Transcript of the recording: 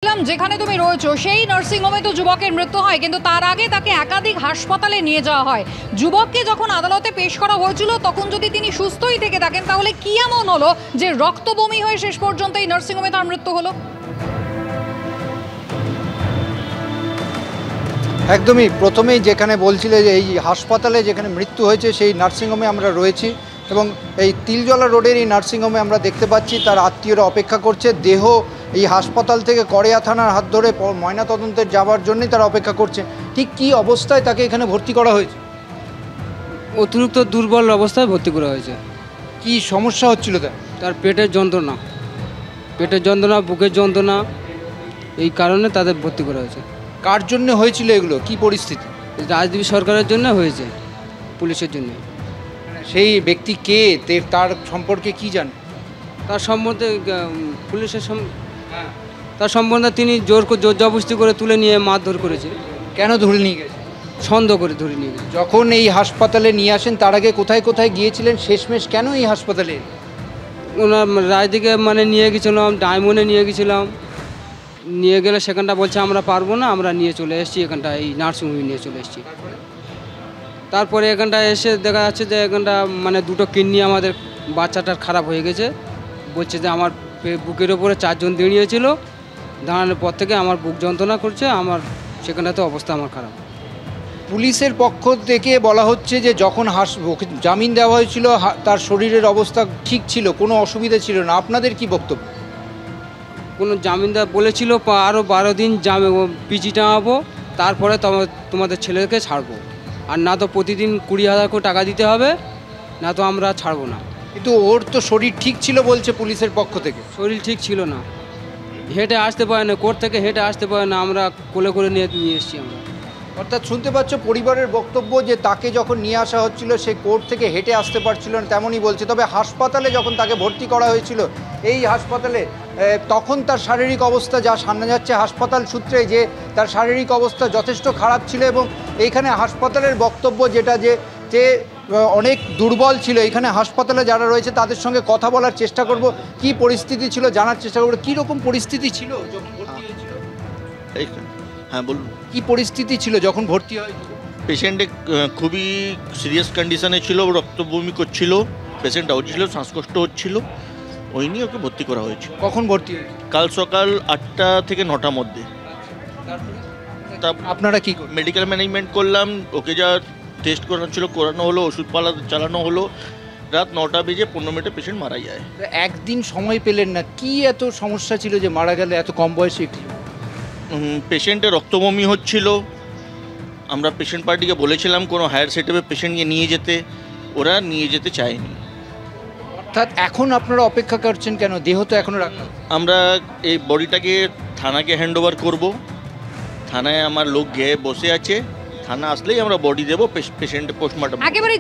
যেখানে তুমি রয়েছো সেই নার্সিং হোমে তো যুবকের মৃত্যু হয়, কিন্তু তার আগে তাকে একাধিক হাসপাতালে নিয়ে যাওয়া হয়। যুবককে যখন আদালতে পেশ করা হয়েছিল তখন যদি তিনি সুস্থই থেকে থাকেন তাহলে কি এমন হলো যে রক্ত বমি হয়ে শেষ পর্যন্ত এই নার্সিং হোমে তার মৃত্যু হলো? একদমই প্রথমেই যেখানে বলছিলে যে এই হাসপাতালে যেখানে মৃত্যু হয়েছে সেই নার্সিংহোমে আমরা রয়েছি এবং এই তিলজলা রোডের এই নার্সিংহোমে আমরা দেখতে পাচ্ছি তার আত্মীয়রা অপেক্ষা করছে। দেহ এই হাসপাতাল থেকে কড়িয়া থানার হাত ধরে ময়নাতদন্তের যাওয়ার জন্যই তারা অপেক্ষা করছে। ঠিক কী অবস্থায় তাকে এখানে ভর্তি করা হয়েছে? অতিরিক্ত দুর্বল অবস্থায় ভর্তি করা হয়েছে। কি সমস্যা হচ্ছিল তার পেটের যন্ত্রণা, বুকের যন্ত্রণা, এই কারণে তাদের ভর্তি করা হয়েছে। কার জন্য হয়েছিল এগুলো, কি পরিস্থিতি? রাজদ্বীপ সরকারের জন্য হয়েছে, পুলিশের জন্য। সেই ব্যক্তি কে, তার সম্পর্কে কি জান? তার সম্বন্ধে পুলিশের তার সম্বন্ধে তিনি জোর জবরদস্তি করে তুলে নিয়ে মারধর করেছে। কেন ধরে নিয়ে গেছে? সন্দেহ করে ধরে নিয়ে গেছে। যখন এই হাসপাতালে নিয়ে আসেন তার আগে কোথায় কোথায় গিয়েছিলেন? শেষমেশ কেন এই হাসপাতালে? ওনার রায়দিকে নিয়ে গেছিলাম, ডায়মন্ডে নিয়ে গেছিলাম। নিয়ে গেলে সেখানটা বলছে আমরা পারবো না, আমরা নিয়ে চলে এসেছি এখানটা, এই নার্সিংহোমে নিয়ে চলে এসেছি। তারপরে এখানটা এসে দেখা যাচ্ছে যে এখানটা দুটো কিডনি আমাদের বাচ্চাটার খারাপ হয়ে গেছে। বলছে যে আমার বুকের ওপরে 4 জন দাঁড়িয়েছিল, দাঁড়ানোর পর থেকে আমার বুক যন্ত্রণা করছে, আমার সেখানটাতে অবস্থা আমার খারাপ। পুলিশের পক্ষ থেকে বলা হচ্ছে যে যখন জামিন দেওয়া হয়েছিল তার শরীরের অবস্থা ঠিক ছিল, কোনো অসুবিধা ছিল না। আপনাদের কি বক্তব্য? কোনো জামিনদার বলেছিল আরও 12 দিন পিজি টাঙাবো, তারপরে তোমাদের ছেলেকে ছাড়বো, আর না তো প্রতিদিন 20,000 করে টাকা দিতে হবে, না তো আমরা ছাড়বো না। কিন্তু ওর তো শরীর ঠিক ছিল বলছে পুলিশের পক্ষ থেকে। শরীর ঠিক ছিল না, হেঁটে আসতে পারে না, কোর্ট থেকে হেঁটে আসতে পারে না, আমরা কোলে করে নিয়ে এসেছি আমরা। অর্থাৎ শুনতে পাচ্ছ পরিবারের বক্তব্য যে তাকে যখন নিয়ে আসা হচ্ছিল সে কোর্ট থেকে হেঁটে আসতে পারছিল না, তেমনই বলছে। তবে হাসপাতালে যখন তাকে ভর্তি করা হয়েছিল এই হাসপাতালে, তখন তার শারীরিক অবস্থা যা সামনে যাচ্ছে হাসপাতাল সূত্রে, যে তার শারীরিক অবস্থা যথেষ্ট খারাপ ছিল এবং এইখানে হাসপাতালের বক্তব্য যেটা যে অনেক দুর্বল ছিল। এখানে হাসপাতালে যারা রয়েছে তাদের সঙ্গে কথা বলার চেষ্টা করব, কি পরিস্থিতি ছিল জানার চেষ্টা করব। কীরকম পরিস্থিতি ছিল যখন ভর্তি হয়েছিল? হ্যাঁ বলুন। কি পরিস্থিতি ছিল যখন ভর্তি হয়েছিল? পেশেন্টে খুবই সিরিয়াস কন্ডিশনে ছিল, রক্ত বমি করছিল, পেশেন্ট আউট ছিল, শ্বাসকষ্ট হচ্ছিল, ওই নিয়ে ওকে ভর্তি করা হয়েছে। কখন ভর্তি হয়েছে? কাল সকাল 8টা থেকে 9টার মধ্যে। আপনারা কি মেডিকেল ম্যানেজমেন্ট করলাম, ওকে যা টেস্ট করানো ছিল করানো হলো, ওষুধপালা চালানো হলো। রাত 9টা বেজে 15 মিনিটে পেশেন্ট মারা যায়। একদিন সময় পেলেন না? কি এত সমস্যা ছিল যে মারা গেল এত কম বয়সে? পেশেন্টের রক্তবমি হচ্ছিল। আমরা পেশেন্ট পার্টিকে বলেছিলাম কোনো হায়ার সেটআপে পেশেন্টকে নিয়ে যেতে, ওরা নিয়ে যেতে চায়নি। অর্থাৎ এখন আপনারা অপেক্ষা করছেন কেন? দেহ তো এখনো রাখা। আমরা এই বডিটাকে থানাকে হ্যান্ড ওভার করবো। থানায় আমার লোক গিয়ে বসে আছে, থানা আসলেই আমরা বডি দেবো, পেশেন্টের পোস্টমর্টম। একেবারে